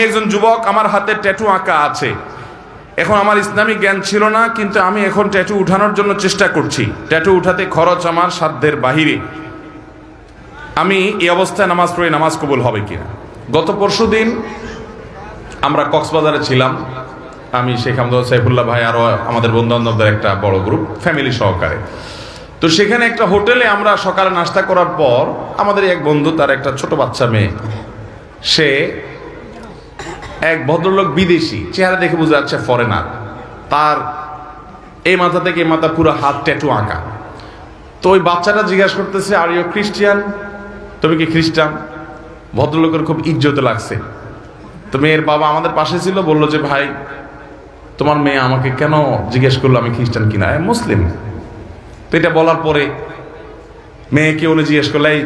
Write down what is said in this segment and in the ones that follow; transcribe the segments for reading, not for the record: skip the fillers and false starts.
একজন যুবক, আমার হাতে ট্যাটু আঁকা আছে। এখন আমার ইসলামিক জ্ঞান ছিল না, কিন্তু আমি এখন ট্যাটু উঠানোর জন্য চেষ্টা করছি। ট্যাটু উঠাতে খরচ আমার সাধ্যের বাহিরে। আমি এই অবস্থায় নামাজ পড়ি, নামাজ কবুল হবে কিনা? গত পরশুদিন আমরা কক্সবাজারে ছিলাম, আমি শেখ আহমদ সাইফুল্লাহ ভাই আরও আমাদের বন্ধু বান্ধবদের একটা বড় গ্রুপ, ফ্যামিলি সহকারে। তো সেখানে একটা হোটেলে আমরা সকালে নাস্তা করার পর আমাদের এক বন্ধু, তার একটা ছোট বাচ্চা মেয়ে, সে এক ভদ্রলোক বিদেশি, চেহারা দেখে বোঝা যাচ্ছে ফরেনার, তার এই মাথা থেকে এই মাথা পুরো হাত ট্যাটু আঁকা। তো ওই বাচ্চাটা জিজ্ঞাসা করতেছে, আর ইউ খ্রিস্টিয়ান? তুমি কি খ্রিস্টান? ভদ্রলোকের খুব ইজ্জত লাগছে। তো মেয়ের বাবা আমাদের পাশে ছিল, বললো যে ভাই তোমার মেয়ে আমাকে কেন জিজ্ঞেস করলো আমি খ্রিস্টান কিনা, মুসলিম। তো এটা বলার পরে মেয়েকে উনি জিজ্ঞেস করলো, এই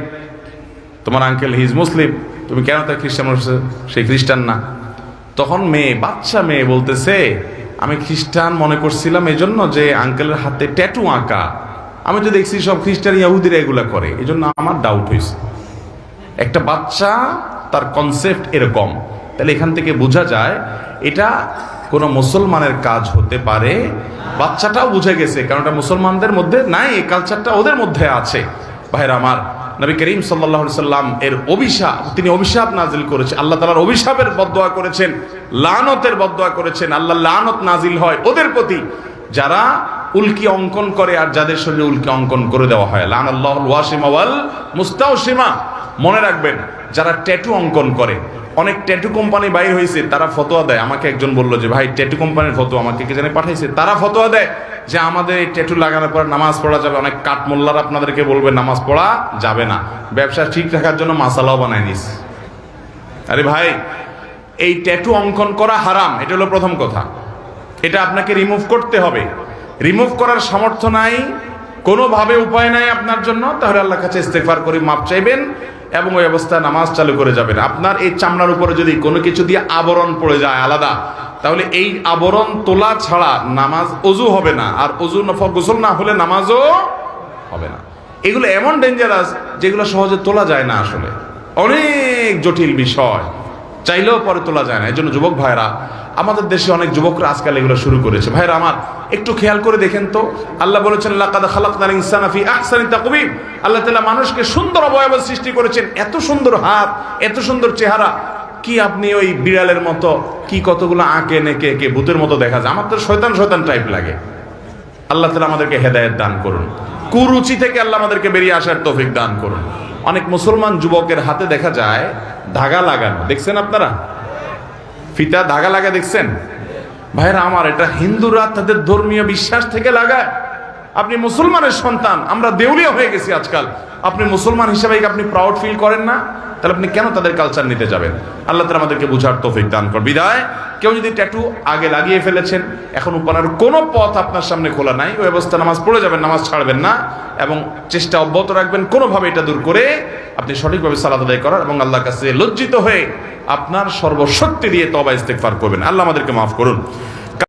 তোমার আঙ্কেল হি ইজ মুসলিম, তুমি কেন তার খ্রিস্টান? সে খ্রিস্টান না। তখন মেয়ে, বাচ্চা মেয়ে বলতেছে, আমি খ্রিস্টান মনে করছিলাম এই জন্য যে আঙ্কেলের হাতে ট্যাটু আঁকা, আমি তো দেখছি সব খ্রিস্টান ইহুদিরা এগুলা করে, এই জন্য আমার ডাউট হয়েছে। একটা বাচ্চা, তার কনসেপ্ট এরকম। তাহলে এখান থেকে বোঝা যায় এটা কোনো মুসলমানের কাজ হতে পারে। বাচ্চাটাও বুঝে গেছে, কারণ এটা মুসলমানদের মধ্যে নাই, এই কালচারটা ওদের মধ্যে আছে। ভাইরা আমার, নবী করিম সাল্লাল্লাহু আলাইহি সাল্লাম এর অভিশাপ, তিনি অভিশাপ নাজিল করেছেন, আল্লাহ তাআলার অভিশাপের বদদোয়া করেছেন, লানতের বদদোয়া করেছেন। আল্লাহ লানত নাজিল হয় ওদের প্রতি যারা উল্কি অঙ্কন করে আর যাদের শরীরে উল্কি অঙ্কন করে দেওয়া হয়। লানাল্লাহুল ওয়াসিমা ওয়াল মুস্তাওসিমা। মনে রাখবেন, যারা ট্যাটু অঙ্কন করে, অনেক ট্যাটু কোম্পানি বাইর হয়েছে, তারা ফতোয়া দেয়। আমাকে একজন বললো যে ভাই ট্যাটু কোম্পানির ফতোয়া আমাকে কে জানে পাঠাইছে, তারা ফতোয়া দেয় যে আমাদের এই ট্যাটু লাগানোর পর নামাজ পড়া যাবে। অনেক কাঠমোল্লার আপনাদেরকে বলবে নামাজ পড়া যাবে না, ব্যবসা ঠিক রাখার জন্য মাসালাও বানায় নিস। আরে ভাই, এই ট্যাটু অঙ্কন করা হারাম, এটা হলো প্রথম কথা। এটা আপনাকে রিমুভ করতে হবে। রিমুভ করার সামর্থ্য নাই, কোনোভাবে উপায় নাই আপনার জন্য, তাহলে আল্লাহর কাছে ইস্তেগফার করে মাপ চাইবেন এবং ওই অবস্থায় নামাজ চালু করে যাবেন। আপনার এই চামড়ার উপরে যদি কোনো কিছু দিয়ে আবরণ পড়ে যায় আলাদা, তাহলে এই আবরণ তোলা ছাড়া নামাজ ওযু হবে না, আর ওযু গোসল না হলে নামাজও হবে না। এগুলো এমন ডেঞ্জারাস যেগুলো সহজে তোলা যায় না, আসলে অনেক জটিল বিষয়, চাইলেও পরে তোলা যায় না। এই জন্য যুবক ভাইরা, আমাদের দেশে অনেক যুবকরা আজকাল এগুলো শুরু করেছে। ভাইরা আমার, একটু খেয়াল করে দেখেন তো, আল্লাহ বলেছেন লাকাদ খালাকনাল ইনসানা ফি আহসানি তাকওয়িম। আল্লাহ তাআলা মানুষকে সুন্দর অবয়ব সৃষ্টি করেছেন, এত সুন্দর হাত, এত সুন্দর চেহারা। কি আপনি ওই বিড়ালের মতো কি কতগুলো আঁকে নেকে একে ভূতের মতো দেখা যায়? আমার তো শয়তান শয়তান টাইপ লাগে। আল্লাহ তাআলা আমাদেরকে হেদায়েত দান করুন, কুরুচি থেকে আল্লাহ আমাদেরকে বেরিয়ে আসার তৌফিক দান করুন। অনেক মুসলমান যুবকের হাতে দেখা যায় ধাগা লাগানো, দেখছেন আপনারা? ফিতা ধাগা লাগা দেখছেন? ভাইরা আমার, এটা হিন্দুরা তাদের ধর্মীয় বিশ্বাস থেকে লাগায়। আপনি মুসলমানের সন্তান, আমরা দেউলিয়া হয়ে গেছি আজকাল। আপনি মুসলমান হিসেবে আপনি প্রাউড ফিল করেন না, তাহলে আপনি কেন তাদের কালচার নিতে যাবেন? আল্লাহ তাআলা আমাদেরকে বুঝার তৌফিক দান করুন। বিদায়, কেউ যদি ট্যাটু আগে লাগিয়ে ফেলেছেন, এখন উপানার কোনো পথ আপনার সামনে খোলা নাই, ওই অবস্থা নামাজ পড়ে যাবেন, নামাজ ছাড়বেন না এবং চেষ্টা অব্যাহত রাখবেন কোনোভাবে এটা দূর করে আপনি সঠিকভাবে সালাত আদায় করার এবং আল্লাহর কাছে লজ্জিত হয়ে আপনার সর্বশক্তি দিয়ে তওবা ইস্তেগফার করবেন। আল্লাহ আমাদেরকে মাফ করুন।